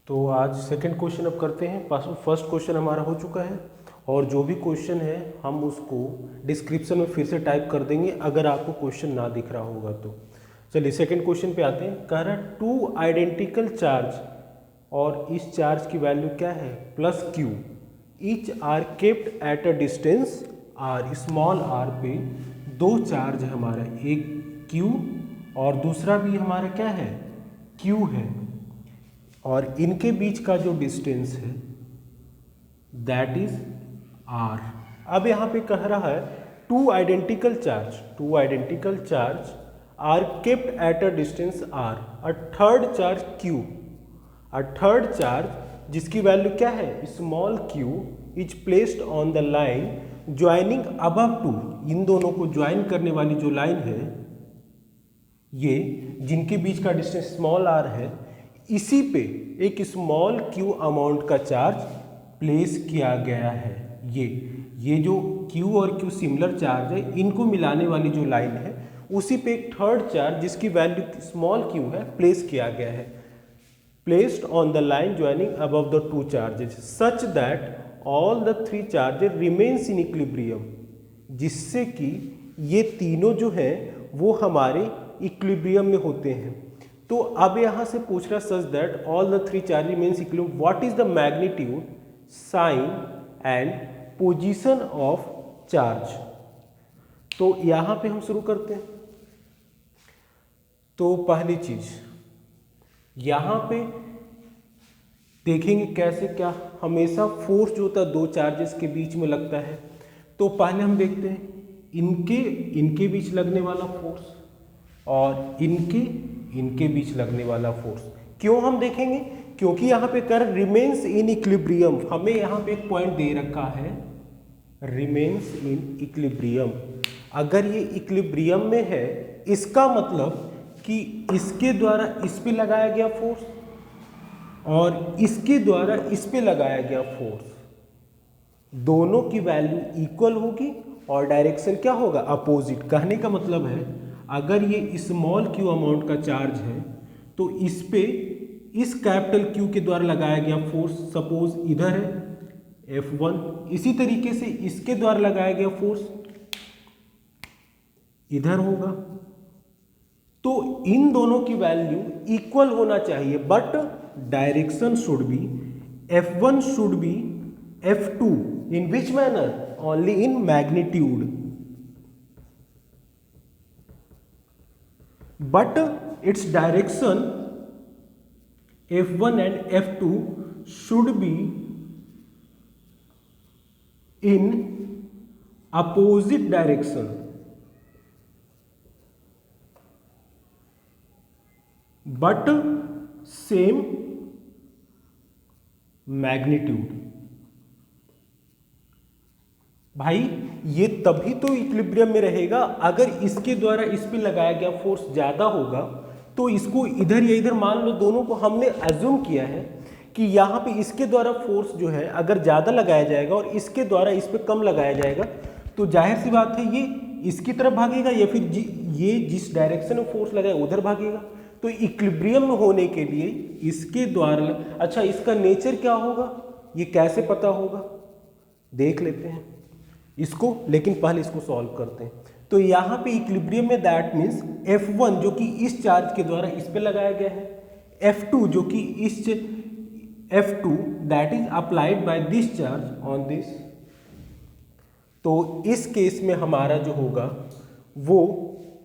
तो आज second question अब करते हैं। फर्स्ट क्वेश्चन हमारा हो चुका है और जो भी क्वेश्चन है हम उसको डिस्क्रिप्शन में फिर से टाइप कर देंगे अगर आपको क्वेश्चन ना दिख रहा होगा तो। चलिए सेकंड क्वेश्चन पे आते हैं। कह रहा है टू आइडेंटिकल चार्ज और इस चार्ज की वैल्यू क्या है plus q, each are kept at a distance r, small r पे दो चार्ज है हमारा, एक क्यू और दूसरा भी हमारा क्या है क्यू है, और इनके बीच का जो डिस्टेंस है दैट इज आर। अब यहाँ पे कह रहा है two identical charge are kept at a distance r, a third charge q, a third charge जिसकी वैल्यू क्या है small q, is placed on the line joining above two. इन दोनों को ज्वाइन करने वाली जो लाइन है ये जिनके बीच का डिस्टेंस स्मॉल आर है, इसी पे एक स्मॉल क्यू अमाउंट का चार्ज प्लेस किया गया है। ये जो क्यू और क्यू सिमिलर चार्ज है इनको मिलाने वाली जो लाइन है उसी पे एक थर्ड चार्ज जिसकी वैल्यू स्मॉल क्यू है प्लेस किया गया है, placed on the line joining above the two charges such that all the three charges remains in equilibrium, जिससे कि ये तीनों जो है वो हमारे इक्विलिब्रियम में होते हैं। तो अब यहाँ से पूछ रहा such that all the three charge remains equilibrium, what is the magnitude, sign and position of charge. तो यहाँ पे हम शुरू करते हैं। तो पहली चीज यहाँ पे देखेंगे कैसे क्या हमेशा फोर्स जो होता है दो चार्जेस के बीच में लगता है। तो पहले हम देखते हैं इनके बीच लगने वाला फोर्स और इनके बीच लगने वाला फोर्स। क्यों हम देखेंगे, क्योंकि यहाँ पे कर रिमेन्स इन इक्विलिब्रियम, हमें यहाँ पे एक पॉइंट दे रखा है रिमेन्स इन इक्विलिब्रियम। अगर ये इक्विलिब्रियम में है इसका मतलब कि इसके द्वारा इस पे लगाया गया फोर्स और इसके द्वारा इस पे लगाया गया फोर्स, दोनों की वैल्यू इक्वल होगी और डायरेक्शन क्या होगा अपोजिट। कहने का मतलब है अगर ये स्मॉल क्यू अमाउंट का चार्ज है तो इस पे इस कैपिटल क्यू के द्वारा लगाया गया फोर्स सपोज इधर है F1, इसी तरीके से इसके द्वारा लगाया गया फोर्स इधर होगा। तो इन दोनों की वैल्यू इक्वल होना चाहिए, but direction should be F1 should be F2 in which manner, only in magnitude, but its direction F1 and F2 should be in opposite direction, but same magnitude। भाई ये तभी तो इक्विलिब्रियम में रहेगा अगर इसके द्वारा इस पे लगाया गया फोर्स ज़्यादा होगा। तो इसको इधर या इधर मान लो, दोनों को हमने अज्यूम किया है कि यहाँ पे इसके द्वारा फोर्स जो है अगर ज़्यादा लगाया जाएगा और इसके द्वारा इस पे कम लगाया जाएगा तो जाहिर सी बात है ये इसकी तरफ भागेगा या फिर ये जिस डायरेक्शन में फोर्स लगाए उधर भागेगा। तो इक्विलिब्रियम में होने के लिए इसके द्वारा, अच्छा इसका नेचर क्या होगा ये कैसे पता होगा देख लेते हैं इसको, लेकिन पहले इसको सॉल्व करते हैं। तो यहाँ पे इक्विलिब्रियम में दैट मीन्स F1 जो कि इस चार्ज के द्वारा इस पे लगाया गया है, F2 जो कि इस F2 that is applied by this charge on this. तो इस केस में हमारा जो होगा वो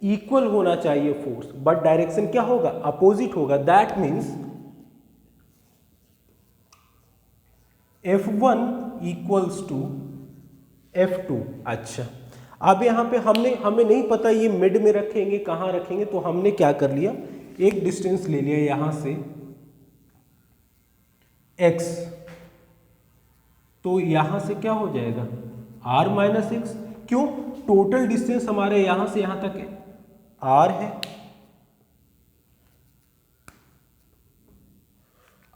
इक्वल होना चाहिए फोर्स, बट डायरेक्शन क्या होगा अपोजिट होगा। That means F1 equals to F2। अच्छा अब यहाँ पे हमें नहीं पता ये मिड में रखेंगे कहाँ रखेंगे, तो हमने क्या कर लिया एक डिस्टेंस ले लिया यहाँ से x, तो यहाँ से क्या हो जाएगा r माइनस एक्स। क्यों, टोटल डिस्टेंस हमारे यहाँ से यहाँ तक है r है।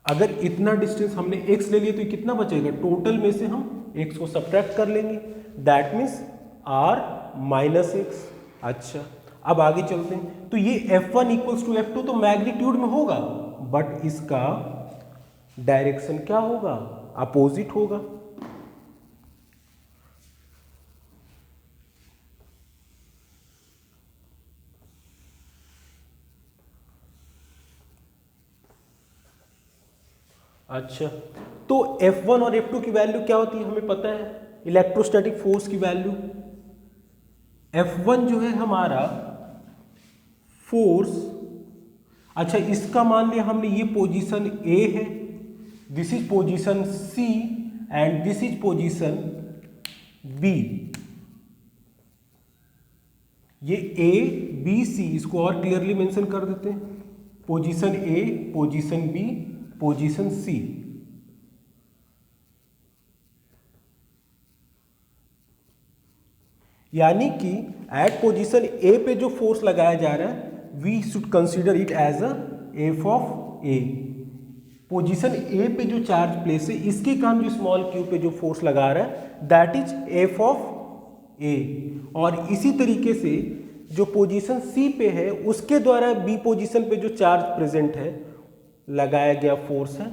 अगर इतना डिस्टेंस हमने x ले लिया तो कितना बचेगा, टोटल में से हम x को सब्ट्रैक्ट कर लेंगे, that means r minus x. अच्छा अब आगे चलते हैं। तो ये F1 इक्वल्स टू F2 तो मैग्नीट्यूड में होगा, बट इसका डायरेक्शन क्या होगा, अपोजिट होगा। अच्छा, तो F1 और F2 की वैल्यू क्या होती है हमें पता है, इलेक्ट्रोस्टैटिक फोर्स की वैल्यू। F1 जो है हमारा फोर्स, अच्छा इसका मान लिया हमने ये पोजीशन A है, this is position C and this is position B। ये A B C इसको और क्लियरली मेंशन कर देते हैं, position A, position B, position C। यानी कि एट पोजीशन A पे जो फोर्स लगाया जा रहा है we should consider it as a F of A। Position A पे जो चार्ज प्लेस है इसके कारण जो स्मॉल q पे जो फोर्स लगा रहा है that is F of A। और इसी तरीके से जो पोजीशन C पे है उसके द्वारा B पोजीशन पे जो चार्ज प्रेजेंट है लगाया गया फोर्स है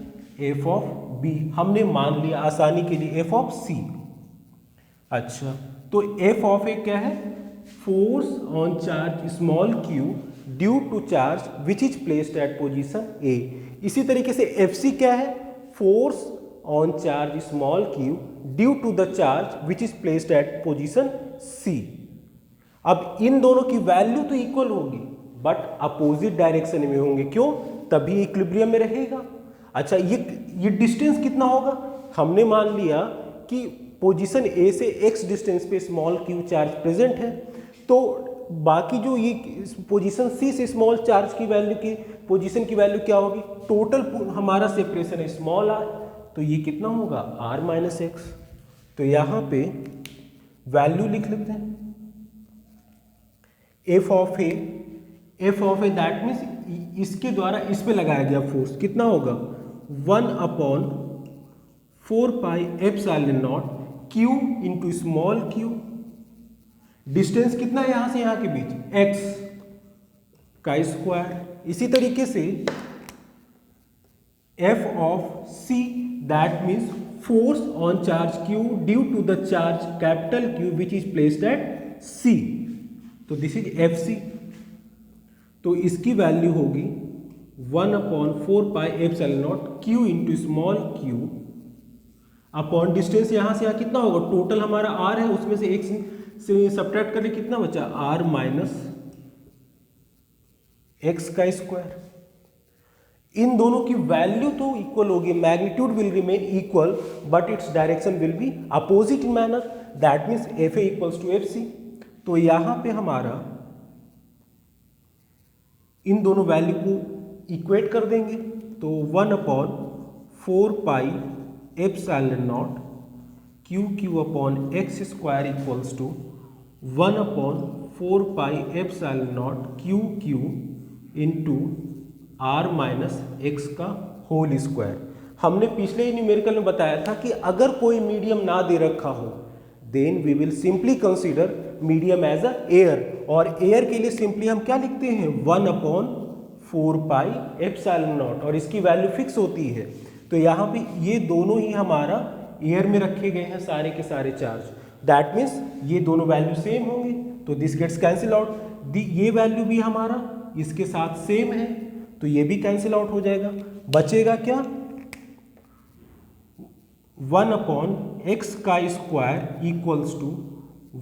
एफ ऑफ B। हमने मान लिया आसानी के लिए एफ ऑफ C। अच्छा, तो एफ ऑफ ए क्या है, force on charge small q due to charge which is placed at position A। इसी तरीके से एफ सी क्या है, force on charge small q due to the charge which is placed at position C। अब इन दोनों की value तो equal होगी बट अपोजिट डायरेक्शन में होंगे, क्यों, तभी इक्विलिब्रियम में रहेगा। अच्छा, ये डिस्टेंस कितना होगा, हमने मान लिया कि पोजीशन A से x डिस्टेंस पे स्मॉल q चार्ज प्रेजेंट है, तो बाकी जो ये पोजीशन C से स्मॉल चार्ज की वैल्यू की पोजीशन की वैल्यू क्या होगी, टोटल हमारा सेपरेशन है स्मॉल r, तो ये कितना होगा r माइनस एक्स। तो यहाँ पे वैल्यू लिख लेते हैं F of A that means इसके द्वारा इस पे लगाया गया फोर्स कितना होगा 1/4 pi epsilon naught q into small q। Distance कितना है यहां से यहां के बीच, x का स्क्वायर। इसी तरीके से f of c that means force on charge q due to the charge capital Q which is placed at c, तो दिस इज fc। तो इसकी वैल्यू होगी 1/4 pi epsilon naught q into small q upon distance यहां से यहां कितना होगा, total हमारा r है उसमें से x से सब्ट्रैक्ट करके कितना बचा r माइनस एक्स का स्क्वायर। इन दोनों की वैल्यू तो इक्वल होगी, magnitude will remain equal but its direction will be opposite in manner, that means F A equals to F C. तो यहां पे हमारा इन दोनों वैल्यू को इक्वेट कर देंगे, तो 1/4 pi epsilon naught q upon x square equals to 1/4 pi epsilon naught q into r minus x का होल स्क्वायर। हमने पिछले ही न्यूमेरिकल में बताया था कि अगर कोई मीडियम ना दे रखा हो then we will simply consider medium as a air, और एयर के लिए सिंपली हम क्या लिखते हैं 1/4 पाई एप्सिलॉन नॉट, और इसकी वैल्यू फिक्स होती है। तो यहाँ पे ये दोनों ही हमारा एयर में रखे गए हैं सारे के सारे चार्ज, दैट मीन्स ये दोनों वैल्यू सेम होंगे, तो दिस गेट्स कैंसिल आउट। ये वैल्यू भी हमारा इसके साथ सेम है तो ये भी कैंसिल आउट हो जाएगा, बचेगा क्या 1/x का square equals to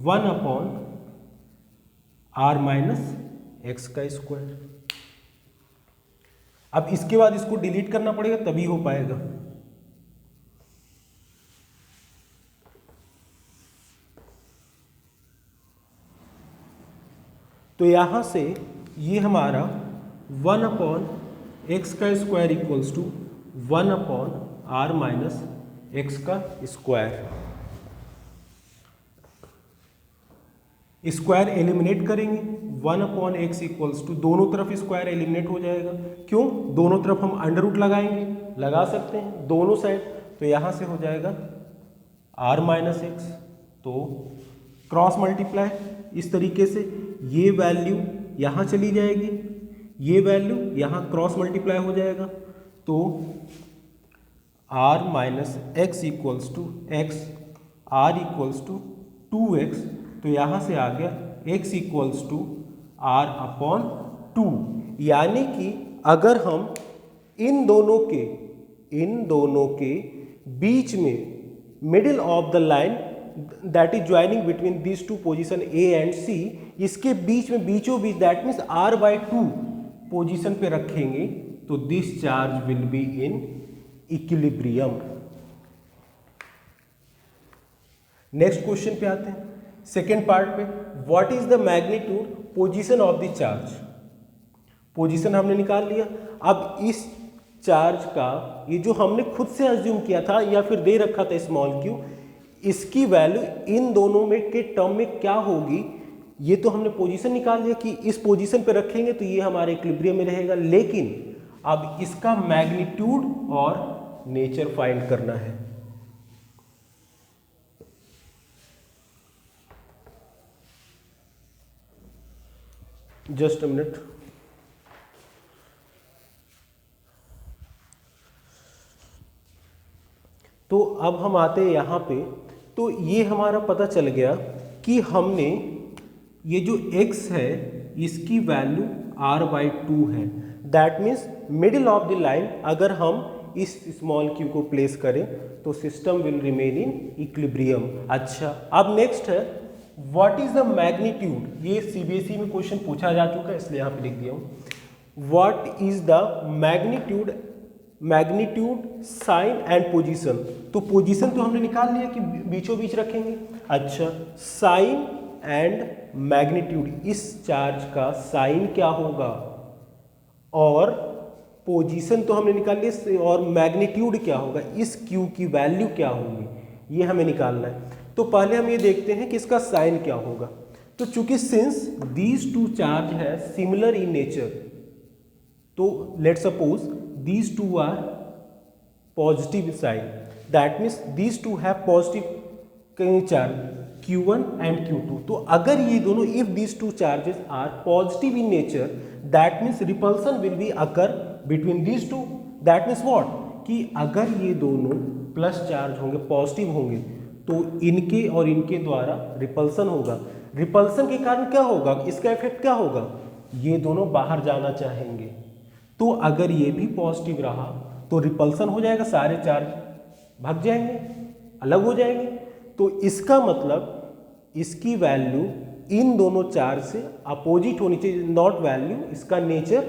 1/r minus x का स्क्वायर। अब इसके बाद इसको डिलीट करना पड़ेगा तभी हो पाएगा। तो यहां से ये हमारा 1/x का square equals to 1/r minus x का स्क्वायर। स्क्वायर एलिमिनेट करेंगे 1/x इक्वल्स टू, दोनों तरफ स्क्वायर एलिमिनेट हो जाएगा, क्यों, दोनों तरफ हम अंडर रूट लगाएंगे, लगा सकते हैं दोनों साइड, तो यहां से हो जाएगा r माइनस एक्स, तो क्रॉस मल्टीप्लाई इस तरीके से ये वैल्यू यहाँ चली जाएगी, ये वैल्यू यहाँ क्रॉस मल्टीप्लाई हो जाएगा, तो r minus x equals to x, r equals to 2x, तो यहाँ से आ गया x equals to r upon 2। यानी कि अगर हम इन दोनों के बीच में middle of the line that is joining between this two position A and C, इसके बीच में बीचों बीच दैट मीन्स r/2 पोजीशन पे रखेंगे तो this charge will be in equilibrium. Next question पे आते हैं, सेकेंड पार्ट पे। What is the magnitude position of the charge. Position हमने निकाल लिया। अब इस चार्ज का ये जो हमने खुद से अज्यूम किया था या फिर दे रखा था स्मॉल q, इसकी वैल्यू इन दोनों में के टर्म में क्या होगी, ये तो हमने पोजीशन निकाल लिया कि इस पोजीशन पे रखेंगे तो ये हमारे इक्विलिब्रियम में रहेगा। लेकिन अब इसका मैग्नीट्यूड और नेचर फाइंड करना है। Just a minute. तो अब हम आते हैं यहाँ पे, तो ये हमारा पता चल गया कि हमने ये जो x है इसकी वैल्यू r/2 है। That means middle of the line अगर हम इस स्मॉल q को प्लेस करें तो system will remain in equilibrium. अच्छा, अब नेक्स्ट है व्हाट इज द मैग्नीट्यूड। ये CBSE में क्वेश्चन पूछा जा चुका है इसलिए यहाँ पे लिख दिया हूँ। What is the magnitude sign and position. तो पोजीशन तो हमने निकाल लिया कि बीचों बीच रखेंगे। अच्छा, साइन एंड मैग्नीट्यूड, इस चार्ज का साइन क्या होगा और पोजीशन तो हमने निकाल लिया, और मैग्नीट्यूड क्या होगा, इस क्यू की वैल्यू क्या होगी, ये हमें निकालना है। तो पहले हम ये देखते हैं कि इसका साइन क्या होगा। तो चूंकि सिंस दीज टू चार्ज है सिमिलर इन नेचर, तो let suppose these two are positive sign, that means these two have positive charge q1 and q2। तो अगर ये दोनों if these two charges are positive in nature, that means repulsion will be occur between these two। that means what, कि अगर ये दोनों plus charge होंगे, positive होंगे, तो इनके और इनके द्वारा रिपल्सन होगा। रिपल्सन के कारण क्या होगा, इसका इफेक्ट क्या होगा, ये दोनों बाहर जाना चाहेंगे। तो अगर ये भी पॉजिटिव रहा तो रिपल्सन हो जाएगा, सारे चार्ज भाग जाएंगे, अलग हो जाएंगे। तो इसका मतलब इसकी वैल्यू इन दोनों चार्ज से अपोजिट होनी चाहिए, नॉट वैल्यू, इसका नेचर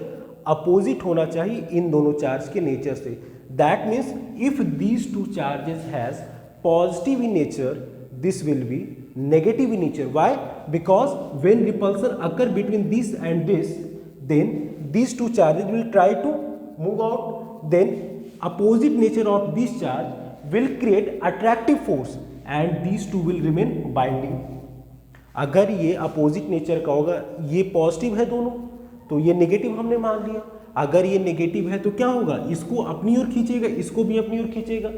अपोजिट होना चाहिए इन दोनों चार्ज के नेचर से। That means if these two charges has positive in nature, this will be negative in nature. Why, because when repulsion occur between this and this, then these two charges will try to move out, then opposite nature of this charge will create attractive force and these two will remain binding। अगर ये opposite nature का होगा, ये positive है दोनों, तो ये negative हमने मान लिया। अगर ये नेगेटिव है तो क्या होगा, इसको अपनी ओर खींचेगा, इसको भी अपनी ओर खींचेगा,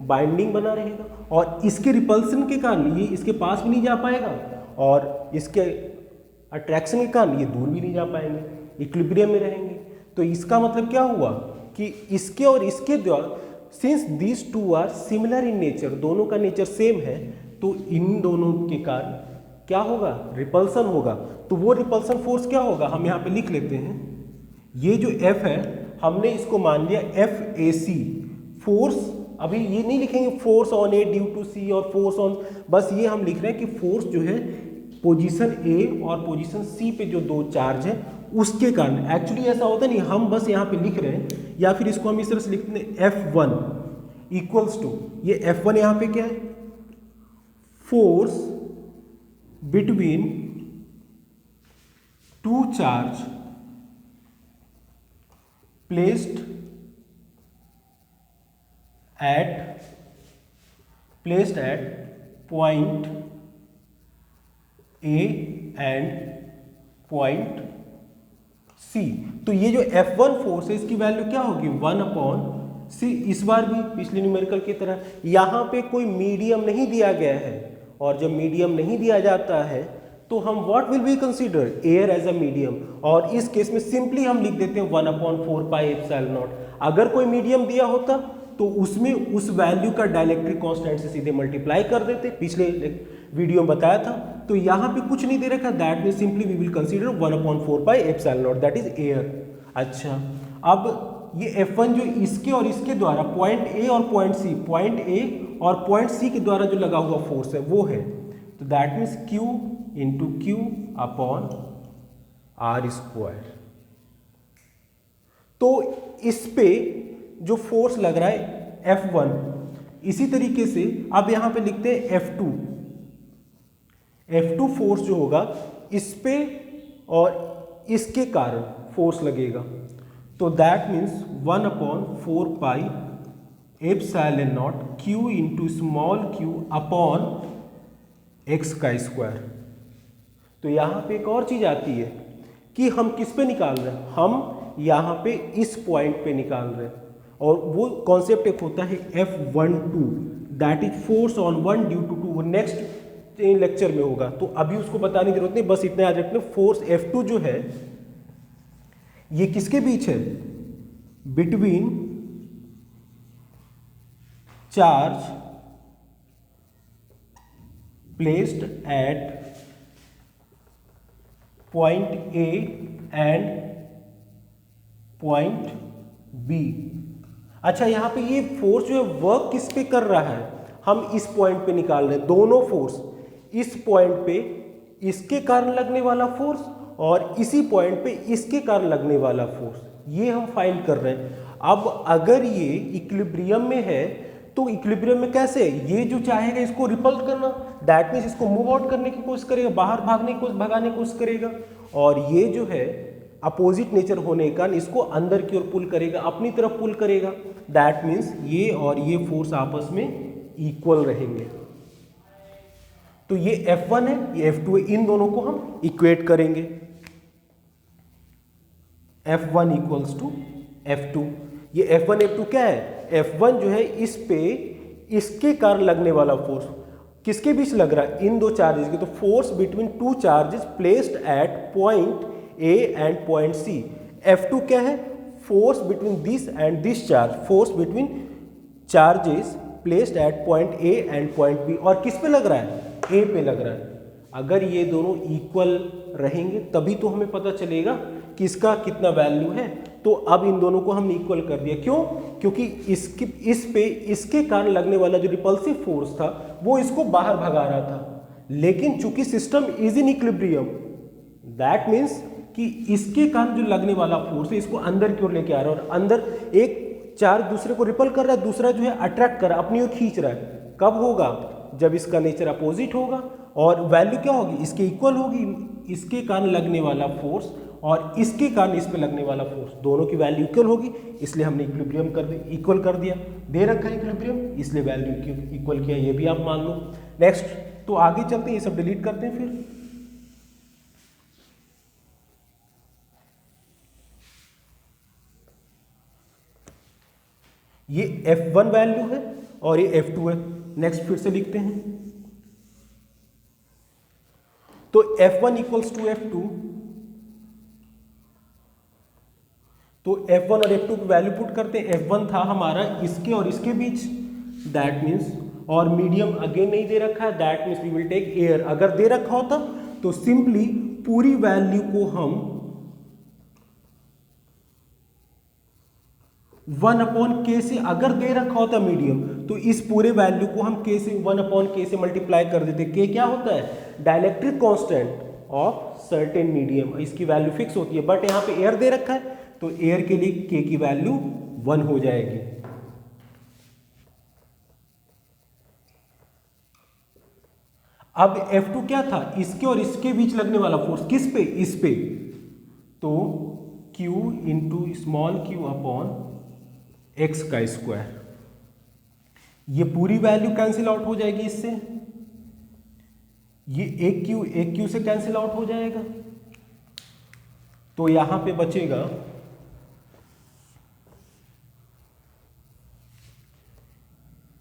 बाइंडिंग बना रहेगा, और इसके रिपल्सन के कारण ये इसके पास भी नहीं जा पाएगा और इसके अट्रैक्शन के कारण ये दूर भी नहीं जा पाएंगे, इक्विलिब्रियम में रहेंगे। तो इसका मतलब क्या हुआ कि इसके और इसके द्वारा, since these two are similar in nature, दोनों का नेचर सेम है, तो इन दोनों के कारण क्या होगा, रिपल्सन होगा। तो वो रिपल्सन फोर्स क्या होगा, हम यहाँ पे लिख लेते हैं। ये जो F है हमने इसको मान लिया FAC फोर्स। अभी ये नहीं लिखेंगे force on A due to C और फोर्स ऑन, बस ये हम लिख रहे हैं कि फोर्स जो है पोजीशन A और पोजीशन C पे जो दो चार्ज है उसके कारण। एक्चुअली ऐसा होता नहीं, हम बस यहाँ पे लिख रहे हैं, या फिर इसको हम इस तरह से लिखते हैं F1 इक्वल्स टू, ये F1 यहाँ पे क्या है, force between to charge placed at point A and point C। तो ये जो F1 फोर्स है इसकी वैल्यू क्या होगी, 1/C। इस बार भी पिछले न्यूमेरिकल की तरह यहाँ पे कोई मीडियम नहीं दिया गया है, और जब मीडियम नहीं दिया जाता है तो हम what will be consider, air as a medium, और इस केस में सिंपली हम लिख देते हैं 1/4 पाई एप्सिलॉन नॉट। अगर कोई मीडियम दिया होता तो उसमें उस वैल्यू का डाइलेक्ट्रिक कांस्टेंट से सीधे मल्टीप्लाई कर देते, पिछले वीडियो में बताया था। तो यहाँ पे कुछ नहीं दे रखा, that mean simply we will consider 1/4 pi epsilon naught, that is air. अच्छा, अब ये F1 जो इसके और इसके द्वारा पॉइंट ए और पॉइंट सी, पॉइंट ए और पॉइंट सी के द्वारा जो लगा हुआ फोर्स है वो है, तो that means Q into q upon r square. तो इस पे जो फोर्स लग रहा है F1, इसी तरीके से अब यहां पे लिखते हैं F2। F2 फोर्स जो होगा इस पे और इसके कारण फोर्स लगेगा, तो that means 1/4 pi epsilon naught Q into small q upon x का स्क्वायर। तो यहाँ पे एक और चीज आती है कि हम किस पे निकाल रहे हैं, हम यहाँ पे इस पॉइंट पे निकाल रहे हैं, और वो कॉन्सेप्ट एक होता है F12, that is force on one due to two, वो नेक्स्ट लेक्चर में होगा, तो अभी उसको बताने की जरूरत नहीं, बस इतना याद रखना। फोर्स F2 जो है ये किसके बीच है, between charge placed at point A and point B. अच्छा, यहां पे ये फोर्स जो है वर्क किस पे कर रहा है, हम इस पॉइंट पे निकाल रहे हैं, दोनों फोर्स इस पॉइंट पे इसके कारण लगने वाला फोर्स और इसी पॉइंट पे इसके कारण लगने वाला फोर्स, ये हम फाइंड कर रहे हैं। अब अगर ये इक्विलिब्रियम में है तो इक्विलिब्रियम में कैसे, ये जो चाहेगा इसको रिपल्स करना, दैट मीन्स इसको मूव आउट करने की कोशिश करेगा, बाहर भगाने की कोशिश करेगा, और ये जो है अपोजिट नेचर होने का इसको अंदर की ओर पुल करेगा, अपनी तरफ पुल करेगा, दैट मीन्स ये और ये फोर्स आपस में इक्वल रहेंगे। तो ये F1 है, ये F2 है, इन दोनों को हम इक्वेट करेंगे, F1 इक्वल्स टू F2। ये F1 F2 क्या है, F1 जो है इस पे इसके कारण लगने वाला फोर्स किसके बीच लग रहा है, इन दो चार्जेस के, तो force between two charges placed at point A and point C. F2 क्या है, force between this and this charge, force between charges placed at point A and point B, और किस पे लग रहा है, ए पे लग रहा है। अगर ये दोनों इक्वल रहेंगे तभी तो हमें पता चलेगा कि इसका कितना वैल्यू है। तो अब इन दोनों को हमने इक्वल कर दिया, क्यों, क्योंकि इस पे इसके कारण लगने वाला जो रिपल्सिव फोर्स था वो इसको बाहर भगा रहा था, लेकिन चूंकि system is in equilibrium, that means कि इसके कारण जो लगने वाला फोर्स है इसको अंदर की ओर लेके आ रहा है, और अंदर एक चार्ज दूसरे को रिपल कर रहा है, दूसरा जो है अट्रैक्ट कर रहा है, अपनी ओर खींच रहा है। कब होगा, जब इसका नेचर अपोजिट होगा, और वैल्यू क्या होगी, इसके इक्वल होगी, इसके कारण लगने वाला फोर्स और इसके कारण इस पे लगने वाला फोर्स, दोनों की वैल्यू इक्वल होगी, इसलिए हमने इक्विलिब्रियम इक्वल कर दिया, दे रखा है इक्विलिब्रियम, इसलिए वैल्यू इक्वल किया, ये भी आप मान लो। नेक्स्ट, तो आगे चलते हैं, ये सब डिलीट करते हैं। फिर ये F1 वैल्यू है और ये F2 है। नेक्स्ट फिर से लिखते हैं, तो F1 इक्वल्स टू F2, तो F1 और F2 की वैल्यू पुट करते हैं। F1 था हमारा इसके और इसके बीच, दैट मीन्स, और मीडियम अगेन नहीं दे रखा है, that means we will take air. अगर दे रखा होता तो सिंपली पूरी वैल्यू को हम 1/k से, अगर दे रखा होता मीडियम तो इस पूरे वैल्यू को हम k से 1/k से मल्टीप्लाई कर देते। k क्या होता है, dielectric constant of certain medium, इसकी वैल्यू फिक्स होती है, बट यहाँ पे एयर दे रखा है तो एयर के लिए k की वैल्यू 1 हो जाएगी। अब F2 क्या था, इसके और इसके बीच लगने वाला फोर्स, किस पे, इस पे, तो Q into small q upon x का स्क्वायर, ये पूरी वैल्यू कैंसिल आउट हो जाएगी इससे, ये एक Q से कैंसिल आउट हो जाएगा, तो यहां पे बचेगा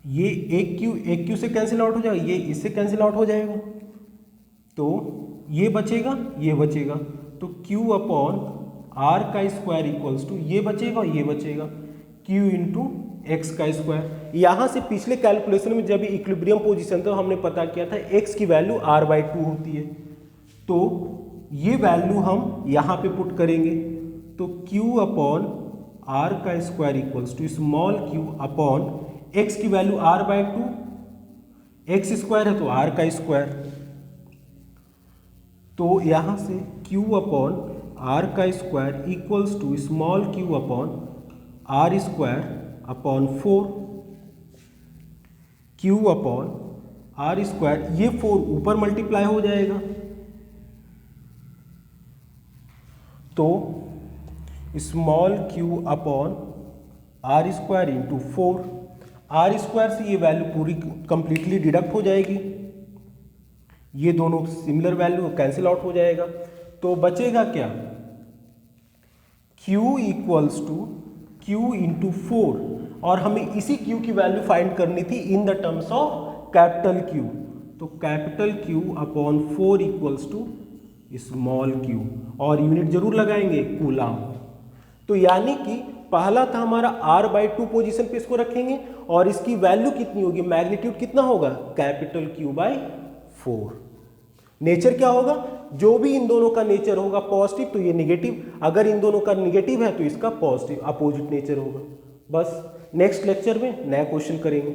ये एक Q से कैंसिल आउट हो जाएगा, ये इससे कैंसिल आउट हो जाएगा, तो ये बचेगा, तो Q अपॉन R का स्क्वायर इक्वल्स टू, ये बचेगा और ये बचेगा, Q इंटू एक्स का स्क्वायर। यहाँ से पिछले कैलकुलेशन में जब इक्विलिब्रियम पोजीशन था हमने पता किया था एक्स की वैल्यू r/2 होती है, तो ये वैल्यू हम यहाँ पे पुट करेंगे, तो q अपॉन r का square equals to small q upon x की वैल्यू r/2, एक्स स्क्वायर है तो r का स्क्वायर, तो यहाँ से q अपॉन r का square equals to small q upon r square upon 4, q upon r square, ये 4 ऊपर मल्टीप्लाई हो जाएगा, तो small q upon r square into 4, r square से ये वैल्यू पूरी कंप्लीटली डिडक्ट हो जाएगी, ये दोनों सिमिलर वैल्यू कैंसिल आउट हो जाएगा, तो बचेगा क्या, q equals to q into 4, और हमें इसी q की वैल्यू फाइंड करनी थी in the terms of capital Q, तो capital Q upon 4 equals to small q, और यूनिट जरूर लगाएंगे कूलाम। तो यानी कि पहला था हमारा r/2 पोजीशन पे इसको रखेंगे और इसकी वैल्यू कितनी होगी, मैग्नीट्यूड कितना होगा, कैपिटल Q/4। नेचर क्या होगा, जो भी इन दोनों का नेचर होगा पॉजिटिव तो ये निगेटिव, अगर इन दोनों का निगेटिव है तो इसका पॉजिटिव अपोजिट नेचर होगा। बस नेक्स्ट लेक्चर में नया क्वेश्चन करेंगे।